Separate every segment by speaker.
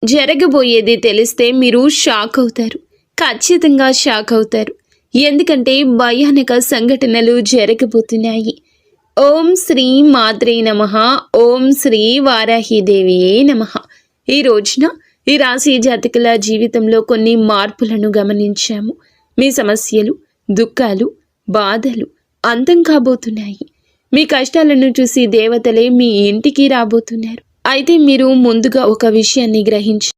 Speaker 1: జరగబోయేది తెలిస్తే మీరు షాక్ అవుతారు. ఖచ్చితంగా షాక్ అవుతారు. ఎందుకంటే భయానక సంఘటనలు జరగబోతున్నాయి. ఓం శ్రీ మాత్రే నమః. ఓం శ్రీ వారాహిదేవియే నమః. ఈ రోజున ఈ రాశి జాతకుల జీవితంలో కొన్ని మార్పులను గమనించాము. మీ సమస్యలు, దుఃఖాలు, బాధలు అంతం కాబోతున్నాయి. మీ కష్టాలను చూసి దేవతలే మీ ఇంటికి రాబోతున్నారు. అయితే మీరు ముందుగా ఒక విషయాన్ని గ్రహించి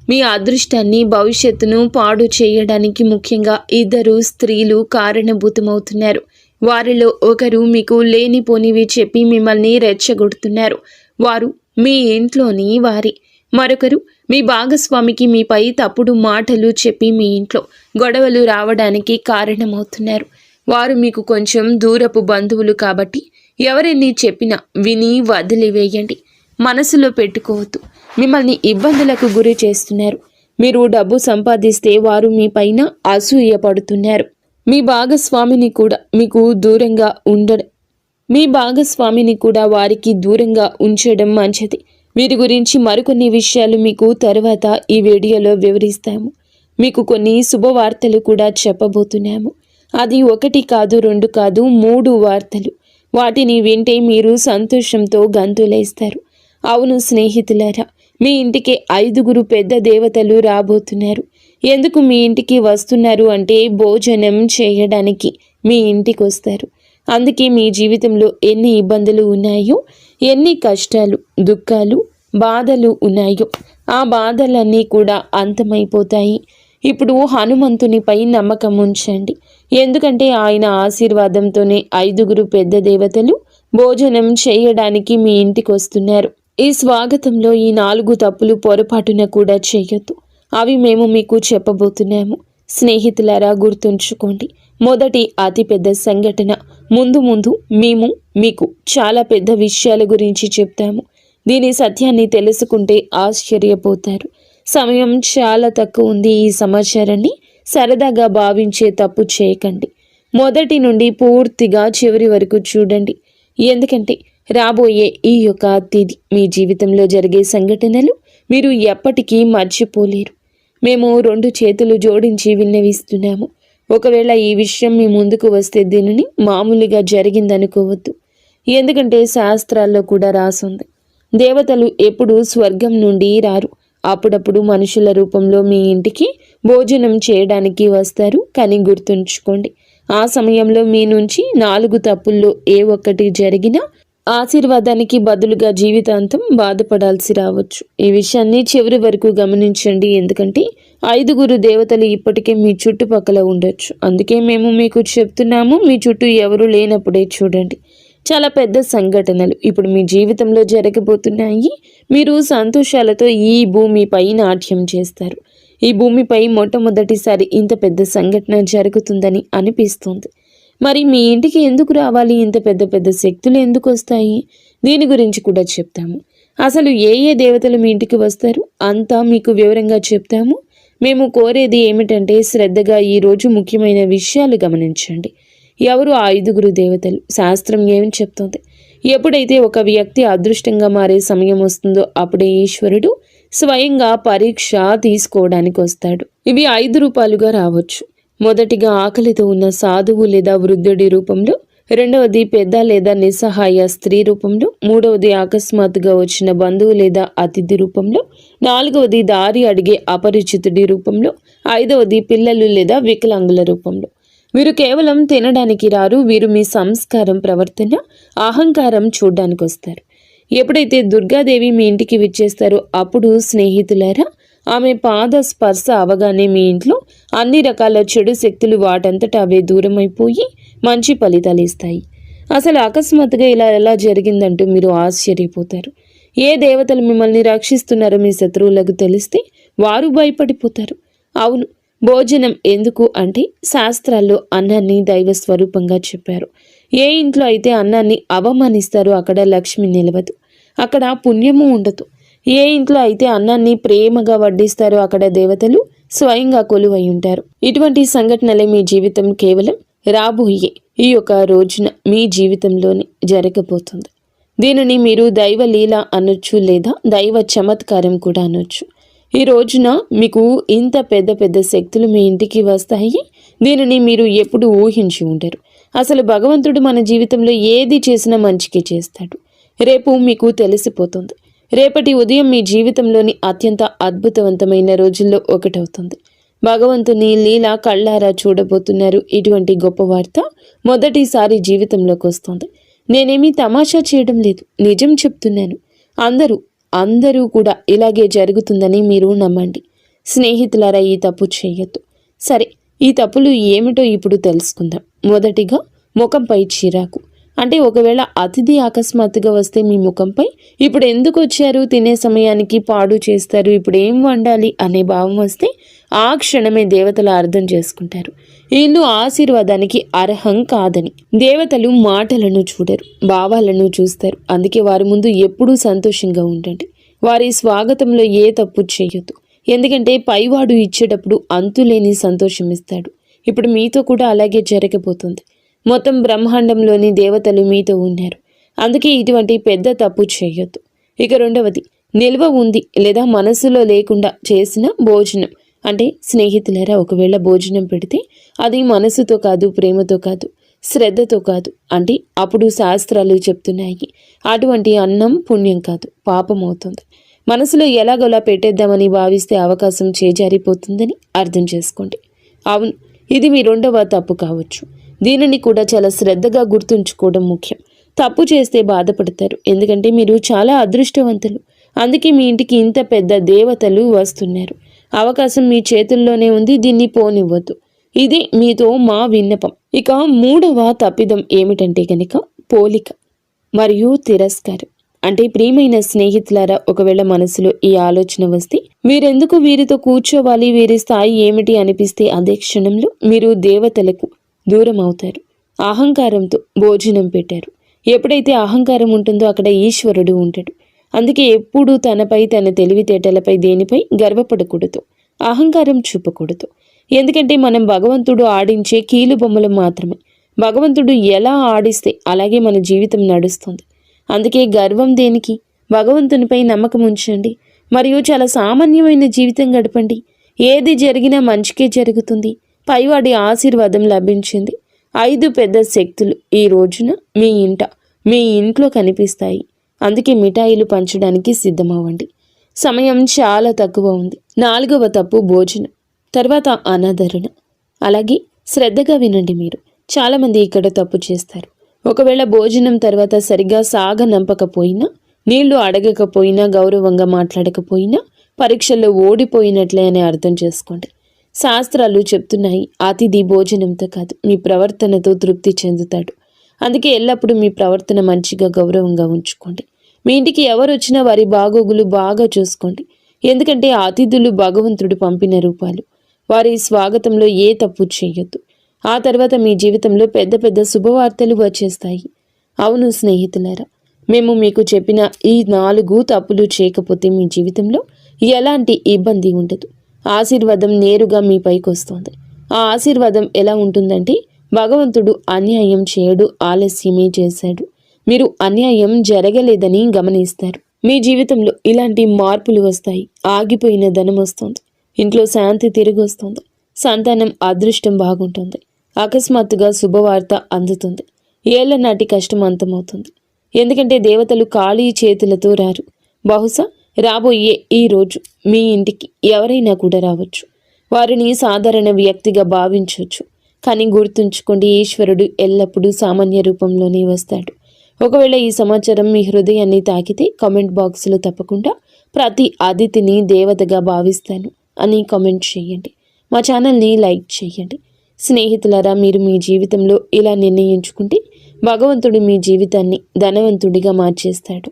Speaker 1: మీ అదృష్టాన్ని, భవిష్యత్తును పాడు చేయడానికి ముఖ్యంగా ఇద్దరు స్త్రీలు కారణభూతమవుతున్నారు. వారిలో ఒకరు మీకు లేనిపోనివి చెప్పి మిమ్మల్ని రెచ్చగొడుతున్నారు. వారు మీ ఇంట్లోని వారి. మరొకరు మీ భాగస్వామికి మీపై తప్పుడు మాటలు చెప్పి మీ ఇంట్లో గొడవలు రావడానికి కారణమవుతున్నారు. వారు మీకు కొంచెం దూరపు బంధువులు కాబట్టి ఎవరెన్ని చెప్పినా విని వదిలివేయండి. మనసులో పెట్టుకోవద్దు. మిమ్మల్ని ఇబ్బందులకు గురి చేస్తున్నారు. మీరు డబ్బు సంపాదిస్తే వారు మీ పైన అసూయపడుతున్నారు. మీ భాగస్వామిని కూడా వారికి దూరంగా ఉంచడం మంచిది. వీరి గురించి మరికొన్ని విషయాలు మీకు తర్వాత ఈ వీడియోలో వివరిస్తాము. మీకు కొన్ని శుభవార్తలు కూడా చెప్పబోతున్నాము. అది 1 కాదు, 2 కాదు, 3 వార్తలు. వాటిని వింటే మీరు సంతోషంతో గంతులేస్తారు. అవును స్నేహితులారా, మీ ఇంటికి 5 పెద్ద దేవతలు రాబోతున్నారు. ఎందుకు మీ ఇంటికి వస్తున్నారు అంటే భోజనం చేయడానికి మీ ఇంటికి వస్తారు. అందుకే మీ జీవితంలో ఎన్ని ఇబ్బందులు ఉన్నాయో, ఎన్ని కష్టాలు, దుఃఖాలు, బాధలు ఉన్నాయో ఆ బాధలన్నీ కూడా అంతమైపోతాయి. ఇప్పుడు హనుమంతునిపై నమ్మకం ఉంచండి. ఎందుకంటే ఆయన ఆశీర్వాదంతోనే 5 పెద్ద దేవతలు భోజనం చేయడానికి మీ ఇంటికి వస్తున్నారు. ఈ స్వాగతంలో ఈ 4 తప్పులు పొరపాటున కూడా చేయొద్దు. అవి మేము మీకు చెప్పబోతున్నాము. స్నేహితులారా, గుర్తుంచుకోండి. మొదటి అతిపెద్ద సంఘటన. ముందు మేము మీకు చాలా పెద్ద విషయాల గురించి చెప్తాము. దీని సత్యాన్ని తెలుసుకుంటే ఆశ్చర్యపోతారు. సమయం చాలా తక్కువ ఉంది. ఈ సమాచారాన్ని సరదాగా భావించే తప్పు చేయకండి. మొదటి నుండి పూర్తిగా చివరి వరకు చూడండి. ఎందుకంటే రాబోయే ఈ యొక్క తిథి మీ జీవితంలో జరిగే సంఘటనలు మీరు ఎప్పటికీ మర్చిపోలేరు. మేము 2 చేతులు జోడించి విన్నవిస్తున్నాము. ఒకవేళ ఈ విషయం మీ ముందుకు వస్తే దీనిని మామూలుగా జరిగిందనుకోవద్దు. ఎందుకంటే శాస్త్రాల్లో కూడా రాసుంది, దేవతలు ఎప్పుడూ స్వర్గం నుండి రారు. అప్పుడప్పుడు మనుషుల రూపంలో మీ ఇంటికి భోజనం చేయడానికి వస్తారు. కానీ గుర్తుంచుకోండి, ఆ సమయంలో మీ నుంచి 4 తప్పుల్లో ఏ ఒక్కటి జరిగినా ఆశీర్వాదానికి బదులుగా జీవితాంతం బాధపడాల్సి రావచ్చు. ఈ విషయాన్ని చివరి వరకు గమనించండి. ఎందుకంటే 5 దేవతలు ఇప్పటికే మీ చుట్టుపక్కల ఉండొచ్చు. అందుకే మేము మీకు చెప్తున్నాము. మీ చుట్టూ ఎవరు లేనప్పుడే చూడండి. చాలా పెద్ద సంఘటనలు ఇప్పుడు మీ జీవితంలో జరగబోతున్నాయి. మీరు సంతోషాలతో ఈ భూమిపై నాట్యం చేస్తారు. ఈ భూమిపై మొట్టమొదటిసారి ఇంత పెద్ద సంఘటన జరుగుతుందని అనిపిస్తుంది. మరి మీ ఇంటికి ఎందుకు రావాలి? ఇంత పెద్ద పెద్ద శక్తులు ఎందుకు వస్తాయి? దీని గురించి కూడా చెప్తాము. అసలు ఏ దేవతలు మీ ఇంటికి వస్తారు అంతా మీకు వివరంగా చెప్తాము. మేము కోరేది ఏమిటంటే శ్రద్ధగా ఈరోజు ముఖ్యమైన విషయాలు గమనించండి. ఎవరు ఆ 5 దేవతలు? శాస్త్రం ఏమి చెప్తుంది? ఎప్పుడైతే ఒక వ్యక్తి అదృష్టంగా మారే సమయం వస్తుందో అప్పుడే ఈశ్వరుడు స్వయంగా పరీక్ష తీసుకోవడానికి వస్తాడు. ఇవి 5 రూపాలుగా రావచ్చు. మొదటిగా ఆకలితో ఉన్న సాధువు లేదా వృద్ధుడి రూపంలో, రెండవది పెద్ద లేదా నిస్సహాయ స్త్రీ రూపంలో, మూడవది అకస్మాత్తుగా వచ్చిన బంధువు లేదా అతిథి రూపంలో, 4వది దారి అడిగే అపరిచితుడి రూపంలో, 5వది పిల్లలు లేదా వికలాంగుల రూపంలో. వీరు కేవలం తినడానికి రారు. వీరు మీ సంస్కారం, ప్రవర్తన, అహంకారం చూడ్డానికి వస్తారు. ఎప్పుడైతే దుర్గాదేవి మీ ఇంటికి విచ్చేస్తారో అప్పుడు స్నేహితులారా, ఆమె పాద స్పర్శ అవగానే మీ ఇంట్లో అన్ని రకాల చెడు శక్తులు వాటంతటా అవే దూరమైపోయి మంచి ఫలితాలు ఇస్తాయి. అసలు అకస్మాత్తుగా ఇలా ఎలా జరిగిందంటూ మీరు ఆశ్చర్యపోతారు. ఏ దేవతలు మిమ్మల్ని రక్షిస్తున్నారో మీ శత్రువులకు తెలిస్తే వారు భయపడిపోతారు. అవును, భోజనం ఎందుకు అంటే శాస్త్రాల్లో అన్నాన్ని దైవ స్వరూపంగా చెప్పారు. ఏ ఇంట్లో అయితే అన్నాన్ని అవమానిస్తారో అక్కడ లక్ష్మి నిలవదు, అక్కడ పుణ్యము ఉండదు. ఏ ఇంట్లో అయితే అన్నాన్ని ప్రేమగా వడ్డిస్తారో అక్కడ దేవతలు స్వయంగా కొలువై ఉంటారు. ఇటువంటి సంఘటనలే మీ జీవితం కేవలం రాబోయే ఈ యొక్క రోజున మీ జీవితంలోనే జరగబోతుంది. దీనిని మీరు దైవ లీల అనొచ్చు, లేదా దైవ చమత్కారం కూడా అనొచ్చు. ఈ రోజున మీకు ఇంత పెద్ద పెద్ద శక్తులు మీ ఇంటికి వస్తాయి. దీనిని మీరు ఎప్పుడు ఊహించి ఉండరు. అసలు భగవంతుడు మన జీవితంలో ఏది చేసినా మంచికి చేస్తాడు. రేపు మీకు తెలిసిపోతుంది. రేపటి ఉదయం మీ జీవితంలోని అత్యంత అద్భుతవంతమైన రోజుల్లో ఒకటవుతుంది. భగవంతుని లీల కళ్ళారా చూడబోతున్నారు. ఇటువంటి గొప్ప వార్త మొదటిసారి జీవితంలోకి వస్తుంది. నేనేమీ తమాషా చేయడం లేదు, నిజం చెప్తున్నాను. అందరూ కూడా ఇలాగే జరుగుతుందని మీరు నమ్మండి. స్నేహితులారా, ఈ తప్పు చేయొద్దు. సరే, ఈ తప్పులు ఏమిటో ఇప్పుడు తెలుసుకుందాం. మొదటిగా, ముఖంపై చిరాకు. అంటే ఒకవేళ అతిథి అకస్మాత్తుగా వస్తే మీ ముఖంపై ఇప్పుడు ఎందుకు వచ్చారు, తినే సమయానికి పాడు చేస్తారు, ఇప్పుడు ఏం వండాలి అనే భావం వస్తే ఆ క్షణమే దేవతలు అర్థం చేసుకుంటారు ఇల్లు ఆశీర్వాదానికి అర్హం కాదని. దేవతలు మాటలను చూడరు, భావాలను చూస్తారు. అందుకే వారి ముందు ఎప్పుడూ సంతోషంగా ఉండండి. వారి స్వాగతంలో ఏ తప్పు చేయొద్దు. ఎందుకంటే పైవాడు ఇచ్చేటప్పుడు అంతులేని సంతోషం ఇస్తాడు. ఇప్పుడు మీతో కూడా అలాగే జరగబోతుంది. మొత్తం బ్రహ్మాండంలోని దేవతలు మీతో ఉన్నారు. అందుకే ఇటువంటి పెద్ద తప్పు చేయొద్దు. ఇక రెండవది, నిల్వ ఉంది లేదా మనసులో లేకుండా చేసిన భోజనం. అంటే స్నేహితులారా, ఒకవేళ భోజనం పెడితే అది మనసుతో కాదు, ప్రేమతో కాదు, శ్రద్ధతో కాదు, అంటే అప్పుడు శాస్త్రాలు చెప్తున్నాయి అటువంటి అన్నం పుణ్యం కాదు, పాపం అవుతుంది. మనసులో ఎలాగోలా పెట్టేద్దామని భావిస్తే అవకాశం చేజారిపోతుందని అర్థం చేసుకోండి. అవును, ఇది మీ రెండవ తప్పు కావచ్చు. దీనిని కూడా చాలా శ్రద్ధగా గుర్తుంచుకోవడం ముఖ్యం. తప్పు చేస్తే బాధపడతారు, ఎందుకంటే మీరు చాలా అదృష్టవంతులు. అందుకే మీ ఇంటికి ఇంత పెద్ద దేవతలు వస్తున్నారు. అవకాశం మీ చేతుల్లోనే ఉంది, దీన్ని పోనివ్వద్దు. ఇది మీతో మా విన్నపం. ఇక మూడవ తప్పిదం ఏమిటంటే కనుక పోలిక మరియు తిరస్కారం. అంటే ప్రియమైన స్నేహితులారా, ఒకవేళ మనసులో ఈ ఆలోచన వస్తే మీరెందుకు వీరితో కూర్చోవాలి, వీరి స్థాయి ఏమిటి అనిపిస్తే అదే క్షణంలో మీరు దేవతలకు దూరం అవుతారు. అహంకారంతో భోజనం పెట్టారు. ఎప్పుడైతే అహంకారం ఉంటుందో అక్కడ ఈశ్వరుడు ఉంటాడు. అందుకే ఎప్పుడూ తనపై, తన తెలివితేటలపై, దేనిపై గర్వపడకూడదు, అహంకారం చూపకూడదు. ఎందుకంటే మనం భగవంతుడు ఆడించే కీలు బొమ్మలు మాత్రమే. భగవంతుడు ఎలా ఆడిస్తే అలాగే మన జీవితం నడుస్తుంది. అందుకే గర్వం దేనికి? భగవంతునిపై నమ్మకం ఉంచండి. మరియు చాలా సామాన్యమైన జీవితం గడపండి. ఏది జరిగినా మంచికే జరుగుతుంది. పైవాడి ఆశీర్వాదం లభించింది. 5 పెద్ద శక్తులు ఈ రోజున మీ ఇంట్లో కనిపిస్తాయి. అందుకే మిఠాయిలు పంచడానికి సిద్ధమవ్వండి. సమయం చాలా తక్కువ ఉంది. 4వ తప్పు భోజనం, తర్వాత అనాదరణ. అలాగే శ్రద్ధగా వినండి. మీరు చాలామంది ఇక్కడ తప్పు చేస్తారు. ఒకవేళ భోజనం తర్వాత సరిగ్గా సాగనంపకపోయినా, నీళ్లు అడగకపోయినా, గౌరవంగా మాట్లాడకపోయినా పరీక్షల్లో ఓడిపోయినట్లే అని అర్థం చేసుకోండి. శాస్త్రాలు చెప్తున్నాయి, అతిథి భోజనంతో కాదు మీ ప్రవర్తనతో తృప్తి చెందుతాడు. అందుకే ఎల్లప్పుడూ మీ ప్రవర్తన మంచిగా, గౌరవంగా ఉంచుకోండి. మీ ఇంటికి ఎవరు వచ్చినా వారి బాగోగులు బాగా చూసుకోండి. ఎందుకంటే అతిథులు భగవంతుడు పంపిన రూపాలు. వారి స్వాగతంలో ఏ తప్పు చేయొద్దు. ఆ తర్వాత మీ జీవితంలో పెద్ద పెద్ద శుభవార్తలు వచ్చేస్తాయి. అవును స్నేహితులారా, మేము మీకు చెప్పిన ఈ 4 తప్పులు చేయకపోతే మీ జీవితంలో ఎలాంటి ఇబ్బంది ఉండదు. ఆశీర్వాదం నేరుగా మీ పైకి వస్తుంది. ఆ ఆశీర్వాదం ఎలా ఉంటుందంటే, భగవంతుడు అన్యాయం చేయడు, ఆలస్యమే చేశాడు. మీరు అన్యాయం జరగలేదని గమనిస్తారు. మీ జీవితంలో ఇలాంటి మార్పులు వస్తాయి. ఆగిపోయిన ధనం వస్తుంది. ఇంట్లో శాంతి తిరిగి వస్తుంది. సంతానం అదృష్టం బాగుంటుంది. అకస్మాత్తుగా శుభవార్త అందుతుంది. ఏళ్ల నాటి కష్టం అంతమవుతుంది. ఎందుకంటే దేవతలు ఖాళీ చేతులతో రారు. బహుశా రాబోయే ఈ రోజు మీ ఇంటికి ఎవరైనా కూడా రావచ్చు. వారిని సాధారణ వ్యక్తిగా భావించవచ్చు. కానీ గుర్తుంచుకోండి, ఈశ్వరుడు ఎల్లప్పుడూ సామాన్య రూపంలోనే వస్తాడు. ఒకవేళ ఈ సమాచారం మీ హృదయాన్ని తాకితే కామెంట్ బాక్స్లో తప్పకుండా ప్రతి అతిథిని దేవతగా భావిస్తాను అని కామెంట్ చేయండి. మా ఛానల్ని లైక్ చేయండి. స్నేహితులారా, మీరు మీ జీవితంలో ఇలా నిర్ణయించుకుంటే భగవంతుడు మీ జీవితాన్ని ధనవంతుడిగా మార్చేస్తాడు.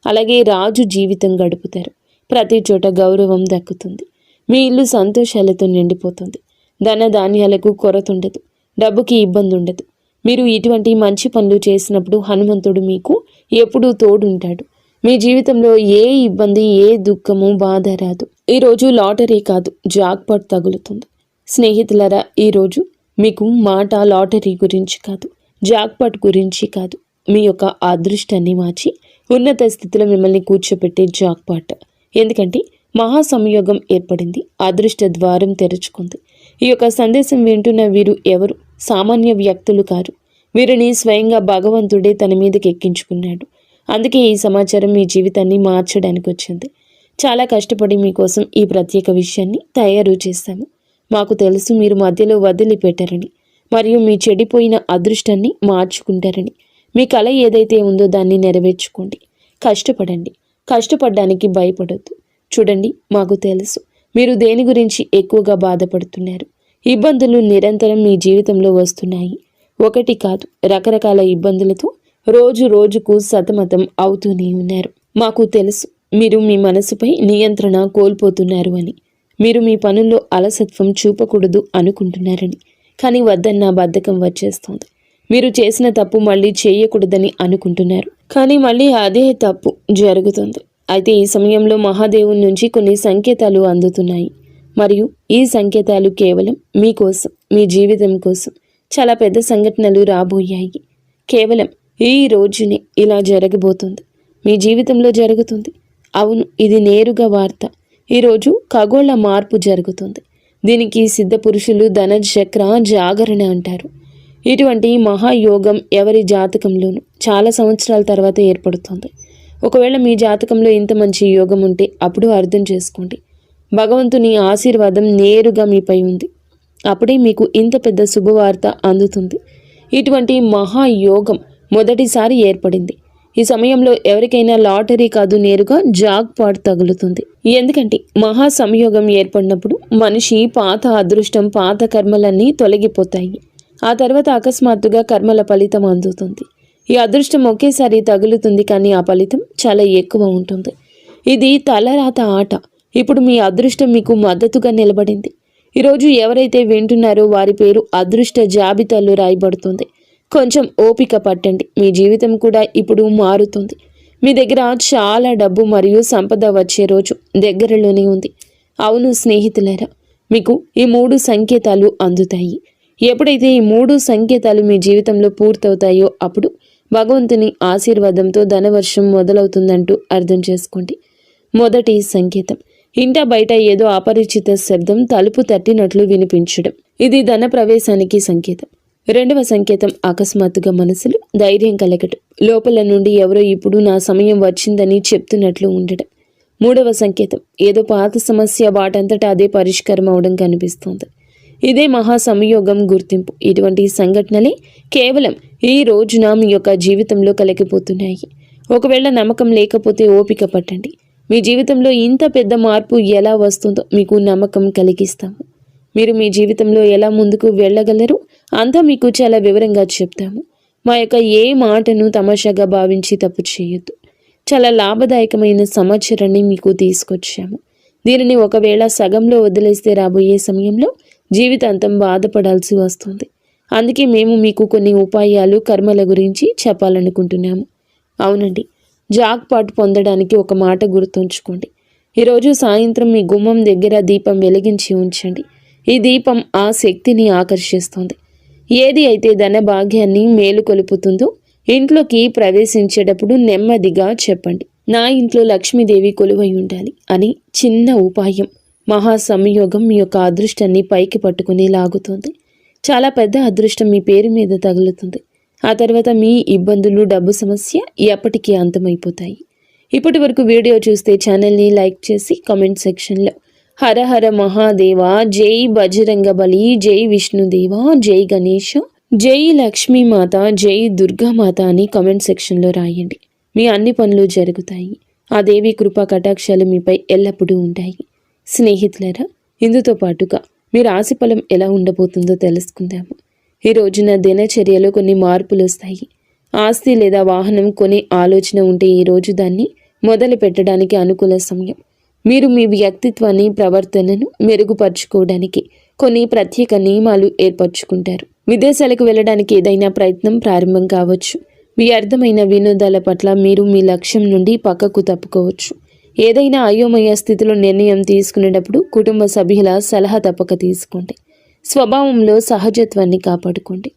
Speaker 1: అలాగే రాజు జీవితం గడుపుతారు. ప్రతి చోట గౌరవం దక్కుతుంది. మీ ఇల్లు సంతోషాలతో నిండిపోతుంది. ధన ధాన్యాలకు కొరత ఉండదు. డబ్బుకి ఇబ్బంది ఉండదు. మీరు ఇటువంటి మంచి పనులు చేసినప్పుడు హనుమంతుడు మీకు ఎప్పుడూ తోడుంటాడు. మీ జీవితంలో ఏ ఇబ్బంది, ఏ దుఃఖము, బాధ రాదు. ఈరోజు లాటరీ కాదు, జాక్పాట్ తగులుతుంది. స్నేహితులారా, ఈరోజు మీకు మాట లాటరీ గురించి కాదు, జాక్పాట్ గురించి కాదు, మీ యొక్క అదృష్టాన్ని మార్చి ఉన్నత స్థితిలో మిమ్మల్ని కూర్చోపెట్టే జాక్పాట్. ఎందుకంటే మహాసంయోగం ఏర్పడింది, అదృష్ట ద్వారం తెరుచుకుంది. ఈ యొక్క సందేశం వింటున్న వీరు ఎవరు సామాన్య వ్యక్తులు కారు. వీరిని స్వయంగా భగవంతుడే తన మీదకి ఎక్కించుకున్నాడు. అందుకే ఈ సమాచారం మీ జీవితాన్ని మార్చడానికి వచ్చింది. చాలా కష్టపడి మీకోసం ఈ ప్రత్యేక విషయాన్ని తయారు చేశాము. మాకు తెలుసు మీరు మధ్యలో వదిలిపెట్టారని, మరియు మీ చెడిపోయిన అదృష్టాన్ని మార్చుకుంటారని. మీ కళ ఏదైతే ఉందో దాన్ని నెరవేర్చుకోండి. కష్టపడండి, కష్టపడడానికి భయపడొద్దు. చూడండి, మాకు తెలుసు మీరు దేని గురించి ఎక్కువగా బాధపడుతున్నారు. ఇబ్బందులు నిరంతరం మీ జీవితంలో వస్తున్నాయి. ఒకటి కాదు, రకరకాల ఇబ్బందులతో రోజు రోజుకు సతమతం అవుతూనే ఉన్నారు. మాకు తెలుసు మీరు మీ మనసుపై నియంత్రణ కోల్పోతున్నారు అని. మీరు మీ పనుల్లో అలసత్వం చూపకూడదు అనుకుంటున్నారని. కానీ వద్దన్న బద్ధకం వచ్చేస్తుంది. మీరు చేసిన తప్పు మళ్ళీ చేయకూడదని అనుకుంటున్నారు, కానీ మళ్ళీ అదే తప్పు జరుగుతుంది. అయితే ఈ సమయంలో మహాదేవుని నుంచి కొన్ని సంకేతాలు అందుతున్నాయి, మరియు ఈ సంకేతాలు కేవలం మీకోసం, మీ జీవితం కోసం. చాలా పెద్ద సంఘటనలు రాబోయాయి. కేవలం ఈ రోజునే ఇలా జరగబోతుంది, మీ జీవితంలో జరుగుతుంది. అవును, ఇది నేరుగా వార్త. ఈరోజు ఖగోళ మార్పు జరుగుతుంది. దీనికి సిద్ధ పురుషులు ధనచక్ర జాగరణ అంటారు. ఇటువంటి మహాయోగం ఎవరి జాతకంలోనూ చాలా సంవత్సరాల తర్వాత ఏర్పడుతుంది. ఒకవేళ మీ జాతకంలో ఇంత మంచి యోగం ఉంటే అప్పుడు అర్థం చేసుకోండి, భగవంతుని ఆశీర్వాదం నేరుగా మీపై ఉంది. అప్పుడే మీకు ఇంత పెద్ద శుభవార్త అందుతుంది. ఇటువంటి మహాయోగం మొదటిసారి ఏర్పడింది. ఈ సమయంలో ఎవరికైనా లాటరీ కాదు, నేరుగా జాక్పాట్ తగులుతుంది. ఎందుకంటే మహా సంయోగం ఏర్పడినప్పుడు మనిషి పాత అదృష్టం, పాత కర్మలన్నీ తొలగిపోతాయి. ఆ తర్వాత అకస్మాత్తుగా కర్మల ఫలితం అందుతుంది. ఈ అదృష్టం ఒకేసారి తగులుతుంది, కానీ ఆ ఫలితం చాలా ఎక్కువ ఉంటుంది. ఇది తలరాత ఆట. ఇప్పుడు మీ అదృష్టం మీకు మద్దతుగా నిలబడింది. ఈరోజు ఎవరైతే వింటున్నారో వారి పేరు అదృష్ట జాబితాలో రాయబడుతుంది. కొంచెం ఓపిక పట్టండి, మీ జీవితం కూడా ఇప్పుడు మారుతుంది. మీ దగ్గర చాలా డబ్బు మరియు సంపద వచ్చే రోజు దగ్గరలోనే ఉంది. అవును స్నేహితులారా, మీకు ఈ 3 సంకేతాలు అందుతాయి. ఎప్పుడైతే ఈ 3 సంకేతాలు మీ జీవితంలో పూర్తవుతాయో అప్పుడు భగవంతుని ఆశీర్వాదంతో ధనవర్షం మొదలవుతుందంటూ అర్థం చేసుకోండి. మొదటి సంకేతం, ఇంట బయట ఏదో అపరిచిత శబ్దం తలుపు తట్టినట్లు వినిపించడం. ఇది ధన ప్రవేశానికి సంకేతం. రెండవ సంకేతం, అకస్మాత్తుగా మనసులో ధైర్యం కలగటం. లోపల నుండి ఎవరో ఇప్పుడు నా సమయం వచ్చిందని చెప్తున్నట్లు ఉండడం. మూడవ సంకేతం, ఏదో పాత సమస్య వాటంతటా అదే పరిష్కారం అవడం కనిపిస్తుంది. ఇదే మహాసంయోగం గుర్తింపు. ఇటువంటి సంఘటనలే కేవలం ఈ రోజున మీ యొక్క జీవితంలో కలిగిపోతున్నాయి. ఒకవేళ నమ్మకం లేకపోతే ఓపిక పట్టండి. మీ జీవితంలో ఇంత పెద్ద మార్పు ఎలా వస్తుందో మీకు నమ్మకం కలిగిస్తాము. మీరు మీ జీవితంలో ఎలా ముందుకు వెళ్ళగలరు అంతా మీకు చాలా వివరంగా చెప్తాము. మా యొక్క ఏ మాటను తమాషాగా భావించి తప్పు చేయొద్దు. చాలా లాభదాయకమైన సమాచారాన్ని మీకు తీసుకొచ్చాము. దీనిని ఒకవేళ సగంలో వదిలేస్తే రాబోయే సమయంలో జీవితాంతం బాధపడాల్సి వస్తుంది. అందుకే మేము మీకు కొన్ని ఉపాయాలు, కర్మల గురించి చెప్పాలనుకుంటున్నాము. అవునండి, జాక్పాట్ పొందడానికి ఒక మాట గుర్తుంచుకోండి. ఈరోజు సాయంత్రం మీ గుమ్మం దగ్గర దీపం వెలిగించి ఉంచండి. ఈ దీపం ఆ శక్తిని ఆకర్షిస్తుంది. ఏది అయితే ధన భాగ్యాన్ని మేలుకొలుపుతుందో ఇంట్లోకి ప్రవేశించేటప్పుడు నెమ్మదిగా చెప్పండి, నా ఇంట్లో లక్ష్మీదేవి కొలువై ఉండాలి అని. చిన్న ఉపాయం మహాసంయోగం మీ యొక్క అదృష్టాన్ని పైకి పట్టుకుని లాగుతుంది. చాలా పెద్ద అదృష్టం మీ పేరు మీద తగులుతుంది. ఆ తర్వాత మీ ఇబ్బందులు, డబ్బు సమస్య ఎప్పటికీ అంతమైపోతాయి. ఇప్పటి వరకు వీడియో చూస్తే ఛానల్ని లైక్ చేసి కామెంట్ సెక్షన్లో హర హర మహాదేవ, జై బజరంగబలి, జై విష్ణుదేవ, జై గణేష, జై లక్ష్మీమాత, జై దుర్గామాత అని కామెంట్ సెక్షన్లో రాయండి. మీ అన్ని పనులు జరుగుతాయి. ఆ దేవి కృపా కటాక్షాలు మీపై ఎల్లప్పుడూ ఉంటాయి. స్నేహితులారా, ఇందుతో పాటుగా మీ రాశి ఫలం ఎలా ఉండబోతుందో తెలుసుకుందాము. ఈ రోజున దినచర్యలో కొన్ని మార్పులు వస్తాయి. ఆస్తి లేదా వాహనం కొనే ఆలోచన ఉంటే ఈ రోజు దాన్ని మొదలు పెట్టడానికి అనుకూల సమయం. మీరు మీ వ్యక్తిత్వాన్ని, ప్రవర్తనను మెరుగుపరుచుకోవడానికి కొన్ని ప్రత్యేక నియమాలు ఏర్పరచుకుంటారు. విదేశాలకు వెళ్ళడానికి ఏదైనా ప్రయత్నం ప్రారంభం కావచ్చు. వ్యర్థమైన వినోదాల పట్ల మీరు మీ లక్ష్యం నుండి పక్కకు తప్పుకోవచ్చు. ఏదైనా అయోమయ స్థితిలో నిర్ణయం తీసుకునేటప్పుడు కుటుంబ సభ్యుల సలహా తప్పక తీసుకోండి. స్వభావంలో సహజత్వాన్ని కాపాడుకోండి.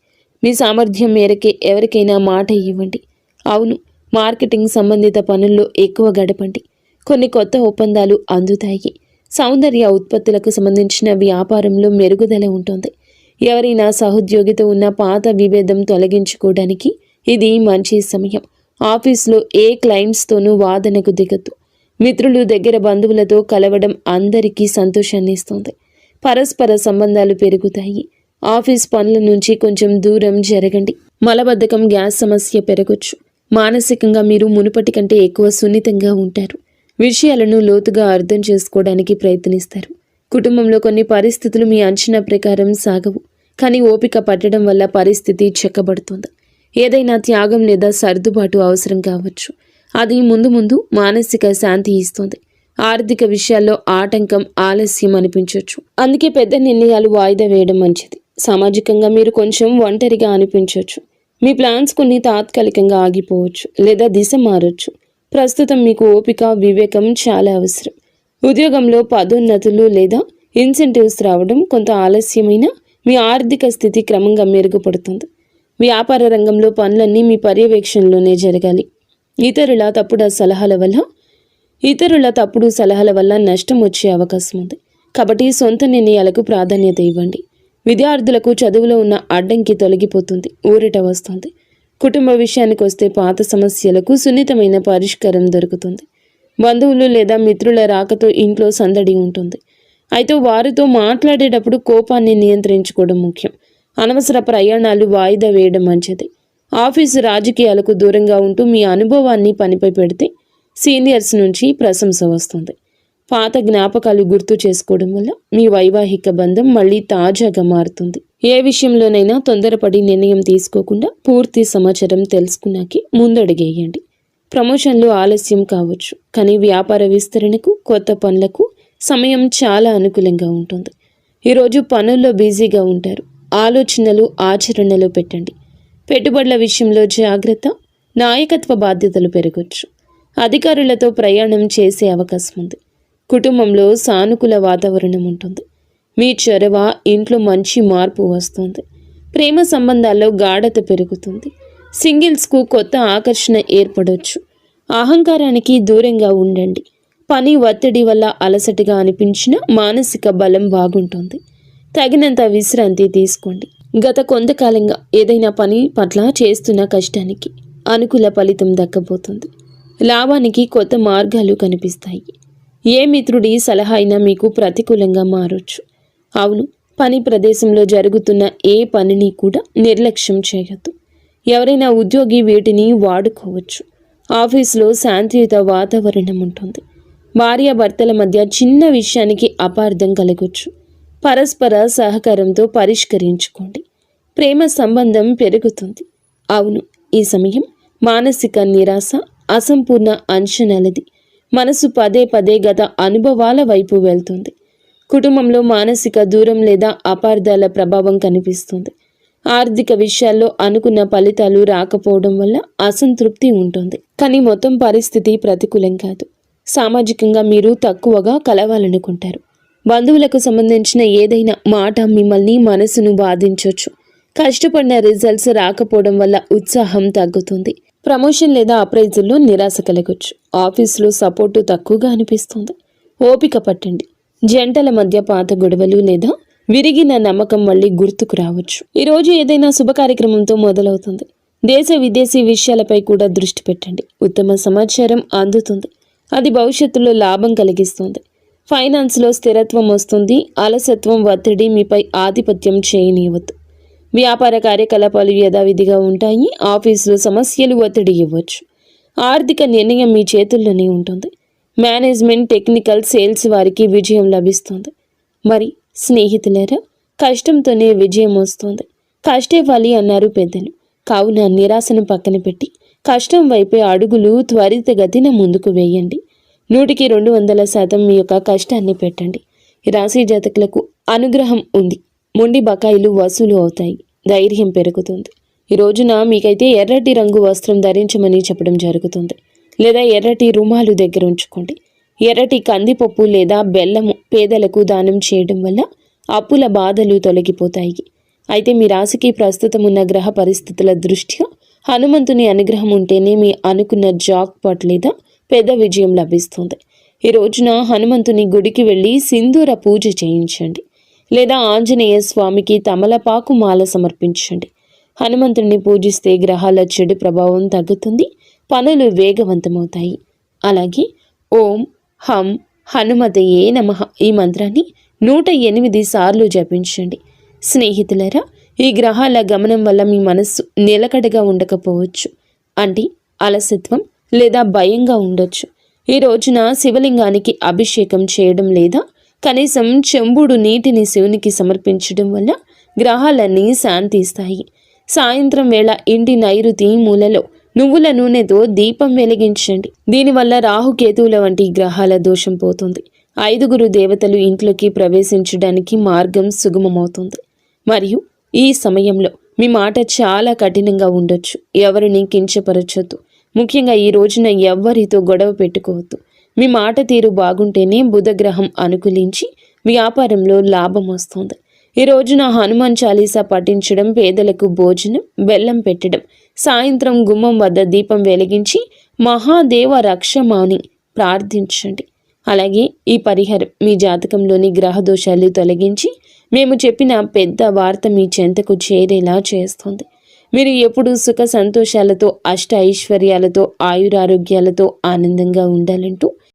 Speaker 1: మీ సామర్థ్యం మేరకే ఎవరికైనా మాట ఇవ్వండి. అవును, మార్కెటింగ్ సంబంధిత పనుల్లో ఎక్కువ గడపండి. కొన్ని కొత్త ఒప్పందాలు అందుతాయి. సౌందర్య ఉత్పత్తులకు సంబంధించిన వ్యాపారంలో మెరుగుదల ఉంటుంది. ఎవరైనా సహోద్యోగితో ఉన్న పాత విభేదం తొలగించుకోవడానికి ఇది మంచి సమయం. ఆఫీస్లో ఏ క్లయింట్స్తోనూ వాదనకు దిగద్దు. మిత్రులు, దగ్గర బంధువులతో కలవడం అందరికీ సంతోషాన్ని ఇస్తుంది. పరస్పర సంబంధాలు పెరుగుతాయి. ఆఫీస్ పనుల నుంచి కొంచెం దూరం జరగండి. మలబద్ధకం, గ్యాస్ సమస్య పెరగొచ్చు. మానసికంగా మీరు మునుపటి కంటే ఎక్కువ సున్నితంగా ఉంటారు. విషయాలను లోతుగా అర్థం చేసుకోవడానికి ప్రయత్నిస్తారు. కుటుంబంలో కొన్ని పరిస్థితులు మీ అంచనా ప్రకారం సాగవు, కానీ ఓపిక పట్టడం వల్ల పరిస్థితి చెక్కబడుతుంది. ఏదైనా త్యాగం లేదా సర్దుబాటు అవసరం కావచ్చు. అది ముందు ముందు మానసిక శాంతి ఇస్తుంది. ఆర్థిక విషయాల్లో ఆటంకం, ఆలస్యం అనిపించవచ్చు. అందుకే పెద్ద నిర్ణయాలు వాయిదా వేయడం మంచిది. సామాజికంగా మీరు కొంచెం ఒంటరిగా అనిపించవచ్చు. మీ ప్లాన్స్ కొన్ని తాత్కాలికంగా ఆగిపోవచ్చు లేదా దిశ మారొచ్చు. ప్రస్తుతం మీకు ఓపిక, వివేకం చాలా అవసరం. ఉద్యోగంలో పదోన్నతులు లేదా ఇన్సెంటివ్స్ రావడం కొంత ఆలస్యమైన మీ ఆర్థిక స్థితి క్రమంగా మెరుగుపడుతుంది. వ్యాపార రంగంలో పనులన్నీ మీ పర్యవేక్షణలోనే జరగాలి. ఇతరుల తప్పుడు సలహాల వల్ల నష్టం వచ్చే అవకాశం ఉంది. కాబట్టి సొంత నిర్ణయాలకు ప్రాధాన్యత ఇవ్వండి. విద్యార్థులకు చదువులో ఉన్న అడ్డంకి తొలగిపోతుంది, ఊరట వస్తుంది. కుటుంబ విషయానికి వస్తే పాత సమస్యలకు సున్నితమైన పరిష్కారం దొరుకుతుంది. బంధువులు లేదా మిత్రుల రాకతో ఇంట్లో సందడి ఉంటుంది. అయితే వారితో మాట్లాడేటప్పుడు కోపాన్ని నియంత్రించుకోవడం ముఖ్యం. అనవసర ప్రయాణాలు వాయిదా వేయడం మంచిది. ఆఫీసు రాజకీయాలకు దూరంగా ఉంటూ మీ అనుభవాన్ని పనిపై పెడితే సీనియర్స్ నుంచి ప్రశంస వస్తుంది. పాత జ్ఞాపకాలు గుర్తు చేసుకోవడం వల్ల మీ వైవాహిక బంధం మళ్ళీ తాజాగా మారుతుంది. ఏ విషయంలోనైనా తొందరపడి నిర్ణయం తీసుకోకుండా పూర్తి సమాచారం తెలుసుకున్నాకే ముందడుగేయండి. ప్రమోషన్లు ఆలస్యం కావచ్చు, కానీ వ్యాపార విస్తరణకు, కొత్త పనులకు సమయం చాలా అనుకూలంగా ఉంటుంది. ఈరోజు పనుల్లో బిజీగా ఉంటారు. ఆలోచనలు ఆచరణలో పెట్టండి. పెట్టుబడుల విషయంలో జాగ్రత్త. నాయకత్వ బాధ్యతలు పెరగొచ్చు. అధికారులతో ప్రయాణం చేసే అవకాశం ఉంది. కుటుంబంలో సానుకూల వాతావరణం ఉంటుంది. మీ చొరవ ఇంట్లో మంచి మార్పు వస్తుంది. ప్రేమ సంబంధాల్లో గాఢత పెరుగుతుంది. సింగిల్స్కు కొత్త ఆకర్షణ ఏర్పడవచ్చు. అహంకారానికి దూరంగా ఉండండి. పని ఒత్తిడి వల్ల అలసటగా అనిపించిన మానసిక బలం బాగుంటుంది. తగినంత విశ్రాంతి తీసుకోండి. గత కొంతకాలంగా ఏదైనా పని పట్ల చేస్తున్న కష్టానికి అనుకూల ఫలితం దక్కబోతుంది. లాభానికి కొత్త మార్గాలు కనిపిస్తాయి. ఏ మిత్రుడి సలహా అయినా మీకు ప్రతికూలంగా మారొచ్చు. అవును, పని ప్రదేశంలో జరుగుతున్న ఏ పనిని కూడా నిర్లక్ష్యం చేయొద్దు. ఎవరైనా ఉద్యోగి వీటిని వాడుకోవచ్చు. ఆఫీసులో శాంతియుత వాతావరణం ఉంటుంది. భార్యాభర్తల మధ్య చిన్న విషయానికి అపార్థం కలగొచ్చు. పరస్పర సహకారంతో పరిష్కరించుకోండి. ప్రేమ సంబంధం పెరుగుతుంది. అవును, ఈ సమయం మానసిక నిరాశ, అసంపూర్ణ అంచనాలది. మనసు పదే పదే గత అనుభవాల వైపు వెళ్తుంది. కుటుంబంలో మానసిక దూరం లేదా అపార్థాల ప్రభావం కనిపిస్తుంది. ఆర్థిక విషయాల్లో అనుకున్న ఫలితాలు రాకపోవడం వల్ల అసంతృప్తి ఉంటుంది. కానీ మొత్తం పరిస్థితి ప్రతికూలం కాదు. సామాజికంగా మీరు తక్కువగా కలవాలనుకుంటారు. బంధువులకు సంబంధించిన ఏదైనా మాట మిమ్మల్ని మనసును బాధించవచ్చు. కష్టపడిన రిజల్ట్స్ రాకపోవడం వల్ల ఉత్సాహం తగ్గుతుంది. ప్రమోషన్ లేదా అప్రైజుల్లో నిరాశ కలగొచ్చు. ఆఫీసులో సపోర్టు తక్కువగా అనిపిస్తుంది. ఓపిక పట్టండి. జంటల మధ్య పాత గొడవలు లేదా విరిగిన నమ్మకం మళ్ళీ గుర్తుకు రావచ్చు. ఈరోజు ఏదైనా శుభ కార్యక్రమంతో మొదలవుతుంది. దేశ విదేశీ విషయాలపై కూడా దృష్టి పెట్టండి. ఉత్తమ సమాచారం అందుతుంది. అది భవిష్యత్తులో లాభం కలిగిస్తుంది. ఫైనాన్స్లో స్థిరత్వం వస్తుంది. అలసత్వం, ఒత్తిడి మీపై ఆధిపత్యం చేయనివ్వద్దు. వ్యాపార కార్యకలాపాలు యథావిధిగా ఉంటాయి. ఆఫీసులో సమస్యలు ఒత్తిడి ఇవ్వచ్చు. ఆర్థిక నిర్ణయం మీ చేతుల్లోనే ఉంటుంది. మేనేజ్మెంట్, టెక్నికల్, సేల్స్ వారికి విజయం లభిస్తుంది. మరి స్నేహితులారా, కష్టంతోనే విజయం వస్తుంది. కష్టే ఫలి అన్నారు పెద్దలు. కావున నిరాశను పక్కన పెట్టి కష్టం వైపే అడుగులు త్వరితగతిన ముందుకు వేయండి. 100% మీ యొక్క కష్టాన్ని పెట్టండి. రాశి జాతకులకు అనుగ్రహం ఉంది. మొండి బకాయిలు వసూలు అవుతాయి. ధైర్యం పెరుగుతుంది. ఈ రోజున మీకైతే ఎర్రటి రంగు వస్త్రం ధరించమని చెప్పడం జరుగుతుంది. లేదా ఎర్రటి రుమాలు దగ్గర ఉంచుకోండి. ఎర్రటి కందిపప్పు లేదా బెల్లము పేదలకు దానం చేయడం వల్ల అప్పుల బాధలు తొలగిపోతాయి. అయితే మీ రాశికి ప్రస్తుతం ఉన్న గ్రహ పరిస్థితుల దృష్ట్యా హనుమంతుని అనుగ్రహం ఉంటేనే మీ అనుకున్న జాక్ పాట్ లేదా పెద్ద విజయం లభిస్తుంది. ఈ రోజున హనుమంతుని గుడికి వెళ్ళి సింధూర పూజ చేయించండి, లేదా ఆంజనేయ స్వామికి తమలపాకు మాల సమర్పించండి. హనుమంతుడిని పూజిస్తే గ్రహాల చెడు ప్రభావం తగ్గుతుంది, పనులు వేగవంతమవుతాయి. అలాగే ఓం హం హనుమతయే నమః ఈ మంత్రాన్ని 108 సార్లు జపించండి. స్నేహితులరా, ఈ గ్రహాల గమనం వల్ల మీ మనస్సు నిలకడగా ఉండకపోవచ్చు, అంటే అలసత్వం లేదా భయంగా ఉండొచ్చు. ఈ రోజున శివలింగానికి అభిషేకం చేయడం లేదా కనీసం చెంబుడు నీటిని శివునికి సమర్పించడం వల్ల గ్రహాలన్నీ శాంతిస్తాయి. సాయంత్రం వేళ ఇంటి నైరుతి మూలలో నువ్వుల నూనెతో దీపం వెలిగించండి. దీనివల్ల రాహుకేతువుల వంటి గ్రహాల దోషం పోతుంది. 5 దేవతలు ఇంట్లోకి ప్రవేశించడానికి మార్గం సుగమమవుతుంది. మరియు ఈ సమయంలో మీ మాట చాలా కఠినంగా ఉండొచ్చు. ఎవరిని కించపరచొద్దు. ముఖ్యంగా ఈ రోజున ఎవ్వరితో గొడవ పెట్టుకోవద్దు. మీ మాట తీరు బాగుంటేనే బుధగ్రహం అనుకూలించి వ్యాపారంలో లాభం వస్తుంది. ఈ రోజున హనుమాన్ చాలీసా పఠించడం, పేదలకు భోజనం, బెల్లం పెట్టడం, సాయంత్రం గుమ్మం వద్ద దీపం వెలిగించి మహాదేవ రక్షమాని ప్రార్థించండి. అలాగే ఈ పరిహారం మీ జాతకంలోని గ్రహ దోషాలు తొలగించి మేము చెప్పిన పెద్ద వార్త మీ చెంతకు చేరేలా చేస్తుంది. మీరు ఎప్పుడూ సుఖ సంతోషాలతో, అష్ట ఐశ్వర్యాలతో, ఆయురారోగ్యాలతో ఆనందంగా ఉండాలంటూ